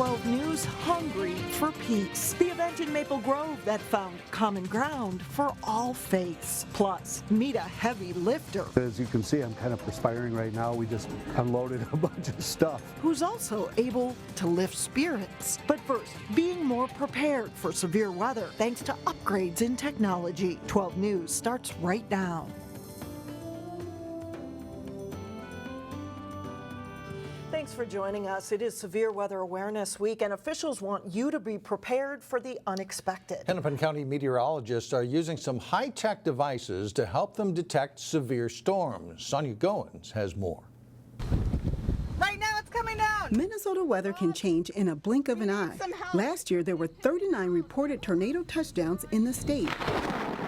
12 News hungry for peace. The event in Maple Grove that found common ground for all faiths. Plus, meet a heavy lifter. As you can see, I'm kind of perspiring right now. We just unloaded a bunch of stuff. Who's also able to lift spirits. But first, being more prepared for severe weather thanks to upgrades in technology. 12 News starts right now. Thanks for joining us. It is Severe Weather Awareness Week, and officials want you to be prepared for the unexpected. Hennepin County meteorologists are using some high-tech devices to help them detect severe storms. Sonia Goins has more. Right now it's coming down. Minnesota weather can change in a blink of an eye. Last year, there were 39 reported tornado touchdowns in the state.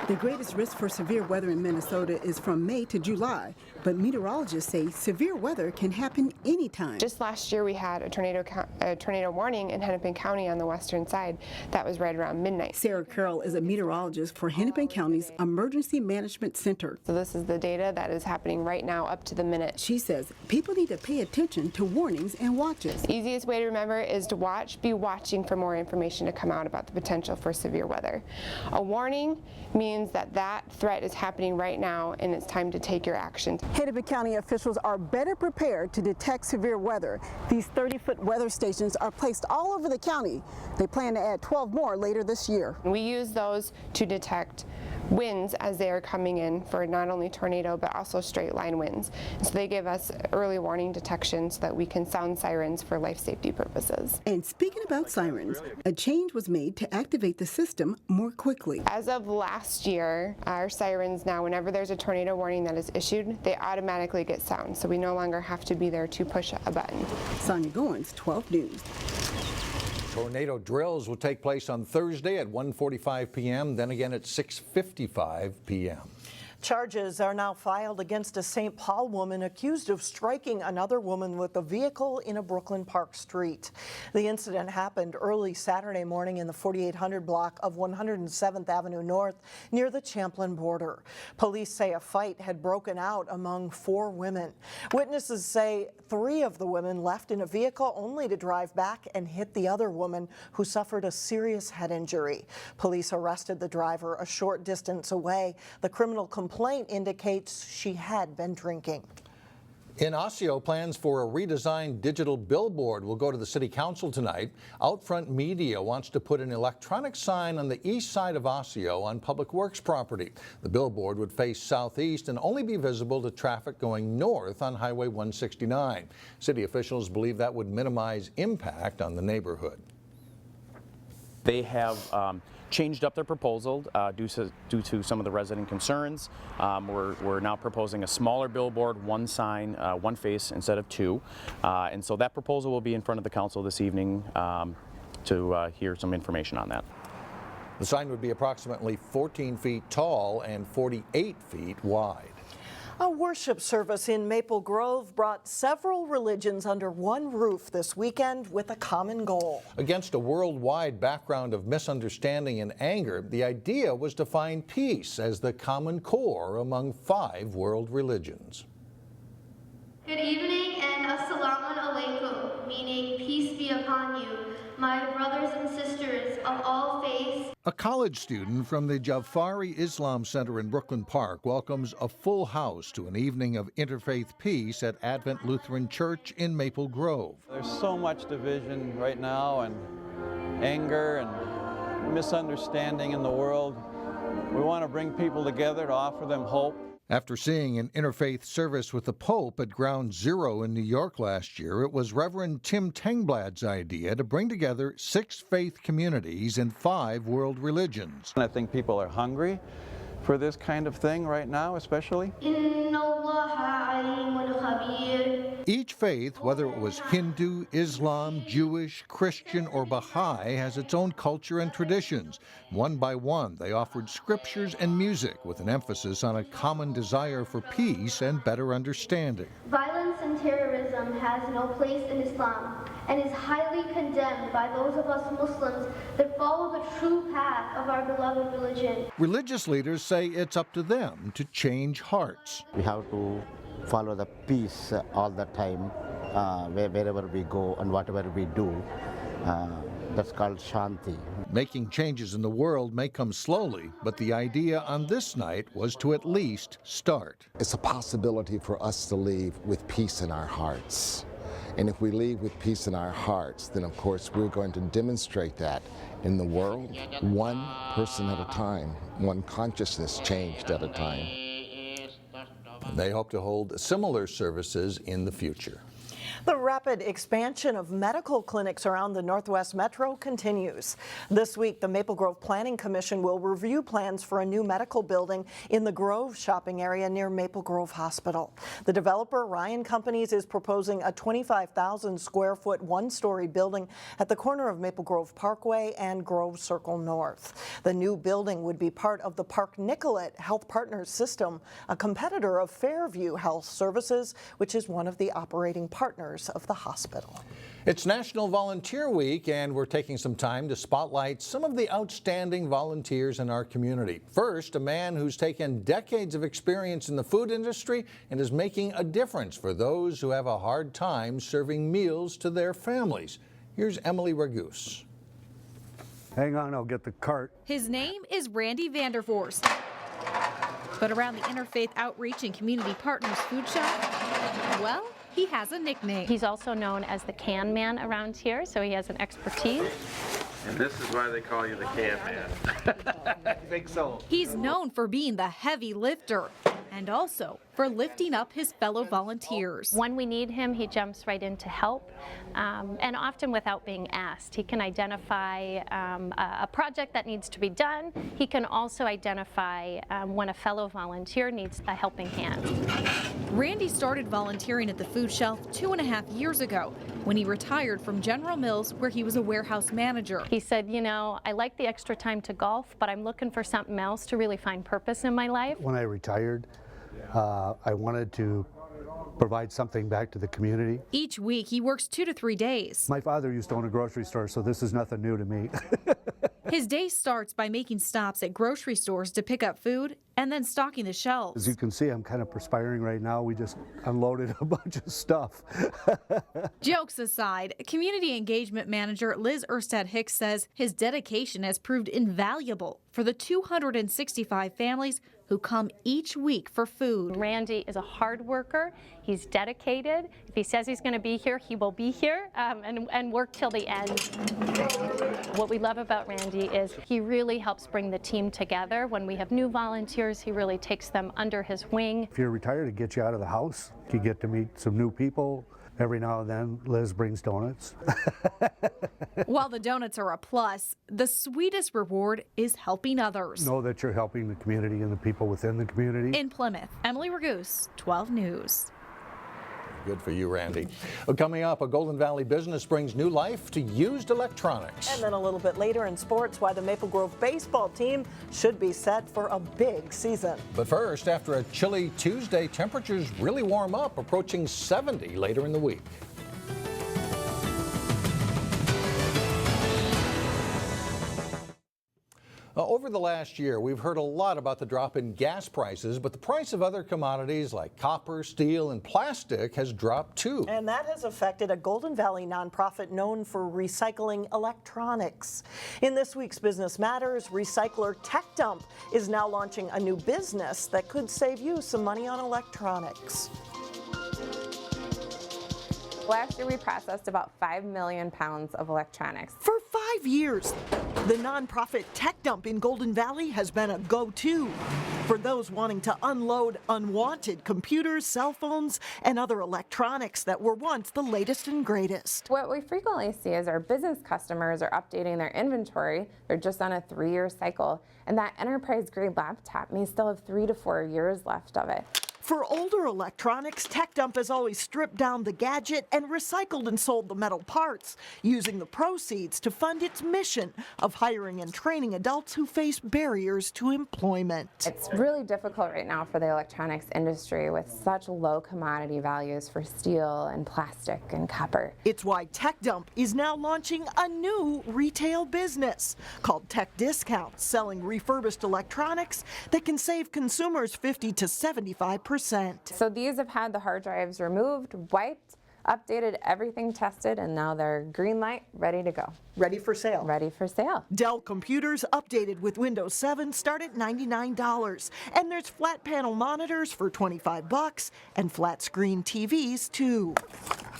The greatest risk for severe weather in Minnesota is from May to July, but meteorologists say severe weather can happen anytime. Just last year we had a tornado warning in Hennepin County on the western side. That was right around midnight. Sarah Carroll is a meteorologist for Hennepin County's Emergency Management Center. So this is the data that is happening right now up to the minute. She says people need to pay attention to warnings and watches. The easiest way to remember is to be watching for more information to come out about the potential for severe weather. A warning means that threat is happening right now and it's time to take your action. Hennepin County officials are better prepared to detect severe weather. These 30-foot weather stations are placed all over the county. They plan to add 12 more later this year. We use those to detect winds as they are coming in for not only tornado but also straight line winds. So they give us early warning detection so that we can sound sirens for life safety purposes. And speaking about sirens, a change was made to activate the system more quickly. As of last year, our sirens now, whenever there's a tornado warning that is issued, they automatically get sound, so we no longer have to be there to push a button. Sonia Goins, 12 News. Tornado drills will take place on Thursday at 1:45 p.m., then again at 6:55 p.m. Charges are now filed against a St. Paul woman accused of striking another woman with a vehicle in a Brooklyn Park street. The incident happened early Saturday morning in the 4800 block of 107th Avenue North near the Champlain border. Police say a fight had broken out among 4 women. Witnesses say 3 of the women left in a vehicle only to drive back and hit the other woman, who suffered a serious head injury. Police arrested the driver a short distance away. The criminal complaint indicates she had been drinking. In Osseo, plans for a redesigned digital billboard will go to the City Council tonight. Outfront Media wants to put an electronic sign on the east side of Osseo on Public Works property. The billboard would face southeast and only be visible to traffic going north on Highway 169. City officials believe that would minimize impact on the neighborhood. They have changed up their proposal due to some of the resident concerns. We're now proposing a smaller billboard, 1 sign, 1 face instead of 2. And so that proposal will be in front of the council this evening to hear some information on that. The sign would be approximately 14 feet tall and 48 feet wide. A worship service in Maple Grove brought several religions under one roof this weekend with a common goal. Against a worldwide background of misunderstanding and anger, the idea was to find peace as the common core among 5 world religions. Good evening and assalamu alaikum, meaning peace be upon you, my brothers and sisters of all faiths. A college student from the Jafari Islam Center in Brooklyn Park welcomes a full house to an evening of interfaith peace at Advent Lutheran Church in Maple Grove. There's so much division right now and anger and misunderstanding in the world. We want to bring people together to offer them hope. After seeing an interfaith service with the Pope at Ground Zero in New York last year, it was Reverend Tim Tengblad's idea to bring together 6 faith communities in 5 world religions. I think people are hungry for this kind of thing right now, especially. Each faith, whether it was Hindu, Islam, Jewish, Christian, or Baha'i, has its own culture and traditions. One by one, they offered scriptures and music with an emphasis on a common desire for peace and better understanding. Violence and terrorism has no place in Islam and is highly condemned by those of us Muslims that follow the true path of our beloved religion. Religious leaders say it's up to them to change hearts. We have to follow the peace all the time, wherever we go and whatever we do. That's called Shanti. Making changes in the world may come slowly, but the idea on this night was to at least start. It's a possibility for us to leave with peace in our hearts. And if we leave with peace in our hearts, then of course we're going to demonstrate that in the world, one person at a time, one consciousness changed at a time. They hope to hold similar services in the future. The rapid expansion of medical clinics around the Northwest Metro continues. This week, the Maple Grove Planning Commission will review plans for a new medical building in the Grove shopping area near Maple Grove Hospital. The developer, Ryan Companies, is proposing a 25,000 square foot one-story building at the corner of Maple Grove Parkway and Grove Circle North. The new building would be part of the Park Nicollet Health Partners system, a competitor of Fairview Health Services, which is one of the operating partners of the hospital. It's National Volunteer Week, and we're taking some time to spotlight some of the outstanding volunteers in our community. First, a man who's taken decades of experience in the food industry and is making a difference for those who have a hard time serving meals to their families. Here's Emily Ragus. Hang on, I'll get the cart. His name is Randy Vandervorst. But around the Interfaith Outreach and Community Partners food shop, well, he has a nickname. He's also known as the can man around here, so he has an expertise. And this is why they call you the can man. I think so. He's known for being the heavy lifter and also for lifting up his fellow volunteers. When we need him, he jumps right in to help, and often without being asked. He can identify a project that needs to be done. He can also identify when a fellow volunteer needs a helping hand. Randy started volunteering at the food shelf 2.5 years ago when he retired from General Mills, where he was a warehouse manager. He said, you know, I like the extra time to golf, but I'm looking for something else to really find purpose in my life. When I retired, I wanted to provide something back to the community. Each week, he works 2 to 3 days. My father used to own a grocery store, so this is nothing new to me. His day starts by making stops at grocery stores to pick up food and then stocking the As shelves. you can see, I'm kind of perspiring right now. We just unloaded a bunch of stuff. Jokes aside, Community Engagement Manager Liz Erstad Hicks says his dedication has proved invaluable for the 265 families who come each week for food. Randy is a hard worker. He's dedicated. If he says he's going to be here, he will be here and work till the end. What we love about Randy is he really helps bring the team together. When we have new volunteers, he really takes them under his wing. If you're retired, it gets you out of the house. You get to meet some new people. Every now and then, Liz brings donuts. While the donuts are a plus, the sweetest reward is helping others. Know that you're helping the community and the people within the community. In Plymouth, Emily Ragus, 12 News. Good for you, Randy. Well, coming up, a Golden Valley business brings new life to used electronics. And then a little bit later in sports, why the Maple Grove baseball team should be set for a big season. But first, after a chilly Tuesday, temperatures really warm up, approaching 70 later in the week. Over the last year, we've heard a lot about the drop in gas prices, but the price of other commodities like copper, steel, and plastic has dropped too. And that has affected a Golden Valley nonprofit known for recycling electronics. In this week's Business Matters, recycler Tech Dump is now launching a new business that could save you some money on electronics. Last year we processed about 5 million pounds of electronics. For 5 years, the nonprofit Tech Dump in Golden Valley has been a go-to for those wanting to unload unwanted computers, cell phones, and other electronics that were once the latest and greatest. What we frequently see is our business customers are updating their inventory. They're just on a 3-year cycle, and that enterprise-grade laptop may still have 3 to 4 years left of it. For older electronics, Tech Dump has always stripped down the gadget and recycled and sold the metal parts, using the proceeds to fund its mission of hiring and training adults who face barriers to employment. It's really difficult right now for the electronics industry with such low commodity values for steel and plastic and copper. It's why Tech Dump is now launching a new retail business called Tech Discounts, selling refurbished electronics that can save consumers 50 to 75%. So these have had the hard drives removed, wiped, updated, everything tested, and now they're green light, ready to go. Ready for sale. Ready for sale. Dell computers updated with Windows 7 start at $99. And there's flat panel monitors for $25 and flat screen TVs too.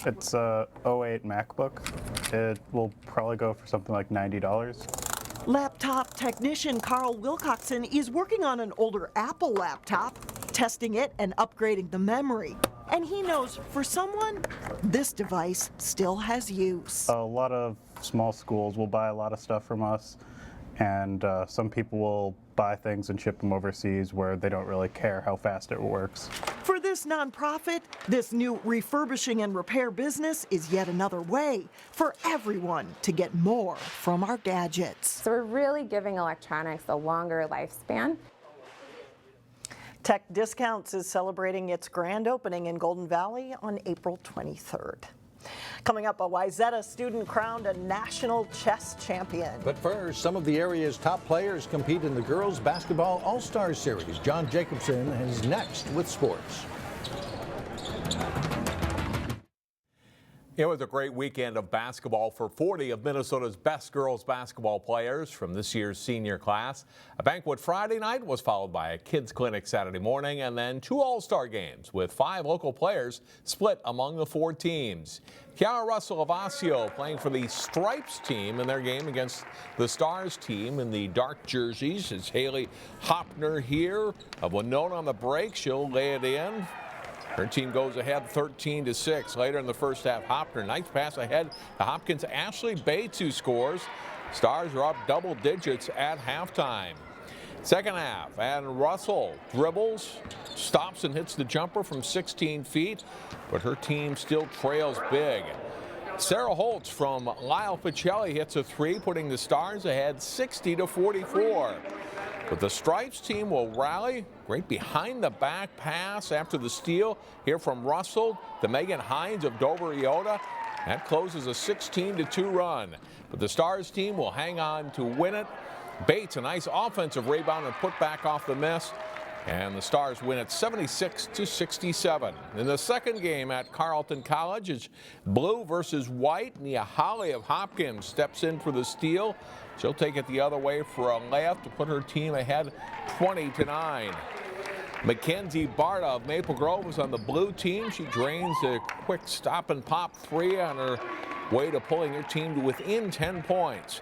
It's a 08 MacBook. It will probably go for something like $90. Laptop technician Carl Wilcoxon is working on an older Apple laptop, testing it and upgrading the memory. And he knows for someone, this device still has use. A lot of small schools will buy a lot of stuff from us, and some people will buy things and ship them overseas where they don't really care how fast it works. For this nonprofit, this new refurbishing and repair business is yet another way for everyone to get more from our gadgets. So we're really giving electronics a longer lifespan. Tech Discounts is celebrating its grand opening in Golden Valley on April 23rd. Coming up, a Wayzata student crowned a national chess champion. But first, some of the area's top players compete in the Girls Basketball All-Star Series. John Jacobson is next with sports. It was a great weekend of basketball for 40 of Minnesota's best girls basketball players from this year's senior class. A banquet Friday night was followed by a kids clinic Saturday morning, and then 2 all-star games with 5 local players split among the 4 teams. Kiara Russell of Osseo playing for the Stripes team in their game against the Stars team in the dark jerseys. It's Haley Hopner here of Winona on the break. She'll lay it in. Her team goes ahead 13-6. Later in the first half, Hopner, nice pass ahead to Hopkins. Ashley Bates, who scores. Stars are up double digits at halftime. Second half, and Russell dribbles, stops and hits the jumper from 16 feet, but her team still trails big. Sarah Holtz from Lyle Pacelli hits a 3, putting the Stars ahead 60-44. But the Stripes team will rally. Great behind the back pass after the steal here from Russell to Megan Hines of Dover Iota. That closes a 16-2 run. But the Stars team will hang on to win it. Bates, a nice offensive rebound and put back off the miss. And the Stars win it 76-67. In the second game at Carleton College, it's blue versus white. Nia Holly of Hopkins steps in for the steal. She'll take it the other way for a layup to put her team ahead 20-9. Mackenzie Barta of Maple Grove is on the blue team. She drains a quick stop and pop 3 on her way to pulling her team to within 10 points.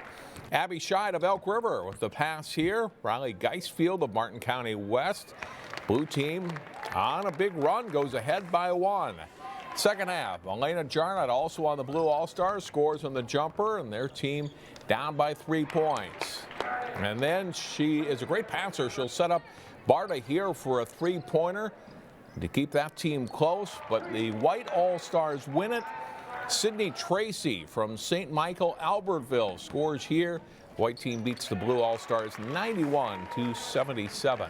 Abby Scheid of Elk River with the pass here. Riley Geisfield of Martin County West. Blue team on a big run, goes ahead by 1. Second half, Elena Jarnett, also on the Blue All-Stars, scores on the jumper, and their team down by 3 points. And then she is a great passer. She'll set up Barta here for a 3-pointer to keep that team close, but the White All-Stars win it. Sydney Tracy from St. Michael Albertville scores here. White team beats the Blue All-Stars 91-77.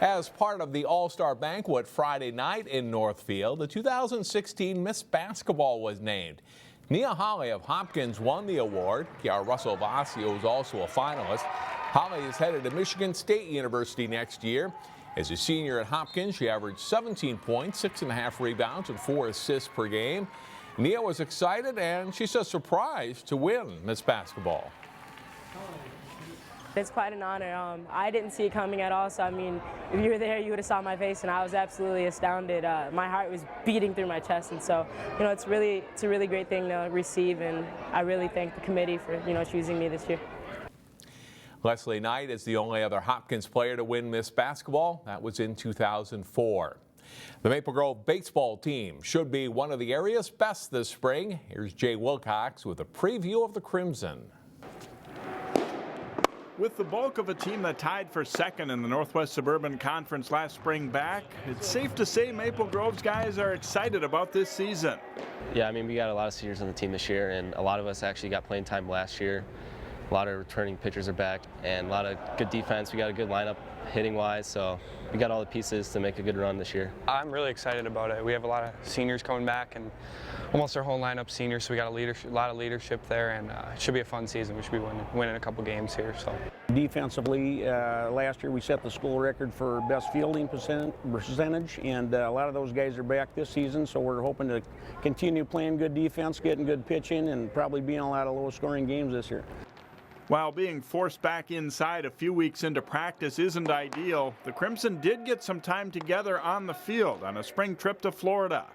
As part of the All-Star Banquet Friday night in Northfield, the 2016 Miss Basketball was named. Nia Holly of Hopkins won the award. Kiara Russell of Osseo is also a finalist. Holly is headed to Michigan State University next year. As a senior at Hopkins, she averaged 17 points, 6.5 rebounds, and 4 assists per game. Nia was excited, and she says surprised to win Miss Basketball. It's quite an honor. I didn't see it coming at all, so I mean, if you were there, you would have saw my face, and I was absolutely astounded. My heart was beating through my chest, and so, you know, it's a really great thing to receive, and I really thank the committee for, you know, choosing me this year. Leslie Knight is the only other Hopkins player to win Miss Basketball. That was in 2004. The Maple Grove baseball team should be one of the area's best this spring. Here's Jay Wilcox with a preview of the Crimson. With the bulk of a team that tied for second in the Northwest Suburban Conference last spring back, it's safe to say Maple Grove's guys are excited about this season. Yeah, I mean, we got a lot of seniors on the team this year, and a lot of us actually got playing time last year. A lot of returning pitchers are back, and a lot of good defense. We got a good lineup hitting-wise, so we got all the pieces to make a good run this year. I'm really excited about it. We have a lot of seniors coming back, and almost our whole lineup seniors, so we got a lot of leadership there, and it should be a fun season. We should be winning a couple games here. So defensively, last year we set the school record for best fielding percentage, and a lot of those guys are back this season, so we're hoping to continue playing good defense, getting good pitching, and probably being a lot of low-scoring games this year. While being forced back inside a few weeks into practice isn't ideal, the Crimson did get some time together on the field on a spring trip to Florida.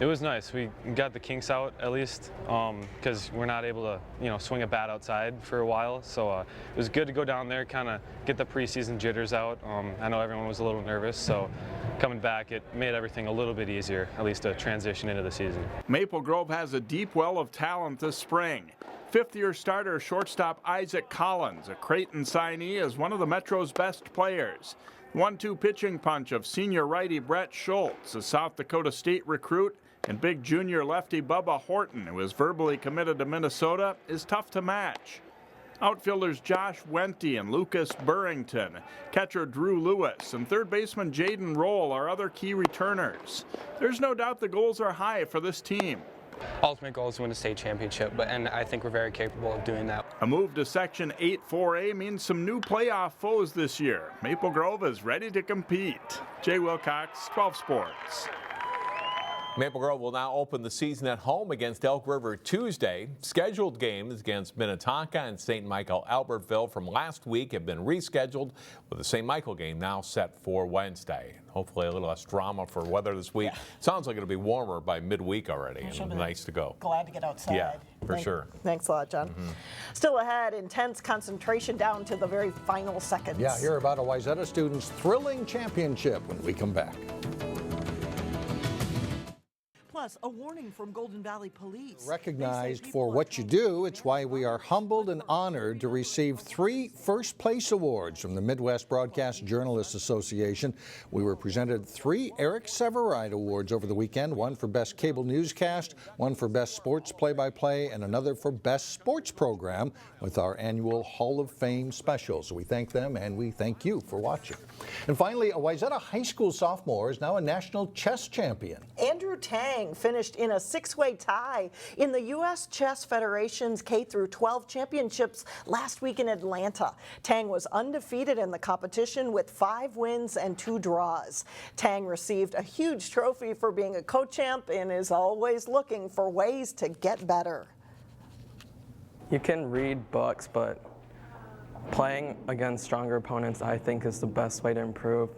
it was nice. We got the kinks out at least, because we're not able to, swing a bat outside for a while. So it was good to go down there, kind of get the preseason jitters out. I know everyone was a little nervous, so coming back, it made everything a little bit easier, at least to transition into the season. Maple Grove has a deep well of talent this spring. Fifth-year starter shortstop Isaac Collins, a Creighton signee, is one of the Metro's best players. 1-2 pitching punch of senior righty Brett Schultz, a South Dakota State recruit, and big junior lefty Bubba Horton, who is verbally committed to Minnesota, is tough to match. Outfielders Josh Wente and Lucas Burrington, catcher Drew Lewis, and third baseman Jaden Roll are other key returners. There's no doubt the goals are high for this team. Ultimate goal is to win a state championship, and I think we're very capable of doing that. A move to Section 8-4A means some new playoff foes this year. Maple Grove is ready to compete. Jay Wilcox, 12 Sports. Maple Grove will now open the season at home against Elk River Tuesday. Scheduled games against Minnetonka and St. Michael Albertville from last week have been rescheduled, with the St. Michael game now set for Wednesday. Hopefully a little less drama for weather this week. Sounds like it'll be warmer by midweek already, and nice to go. Glad to get outside. Yeah, for sure. Thanks a lot, John. Still ahead, intense concentration down to the very final seconds. Yeah, hear about a Wayzata student's thrilling championship when we come back. Plus, a warning from Golden Valley Police. Recognized for what you do, it's why we are humbled and honored to receive 3 first-place awards from the Midwest Broadcast Journalists Association. We were presented 3 Eric Severide Awards over the weekend, one for Best Cable Newscast, one for Best Sports Play-by-Play, and another for Best Sports Program with our annual Hall of Fame special. So we thank them, and we thank you for watching. And finally, a Wayzata High School sophomore is now a national chess champion. Andrew Tang finished in a 6-way tie in the U.S. Chess Federation's K-12 championships last week in Atlanta. Tang was undefeated in the competition with 5 wins and 2 draws. Tang received a huge trophy for being a co-champ and is always looking for ways to get better. You can read books, but playing against stronger opponents, I think, is the best way to improve.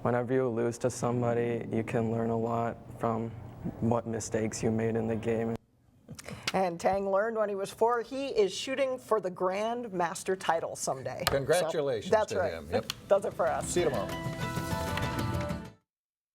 Whenever you lose to somebody, you can learn a lot from what mistakes you made in the game. And Tang learned when he was 4 he is shooting for the Grand Master title someday. Congratulations so, that's to right. him. Yep. Does it for us. See you tomorrow.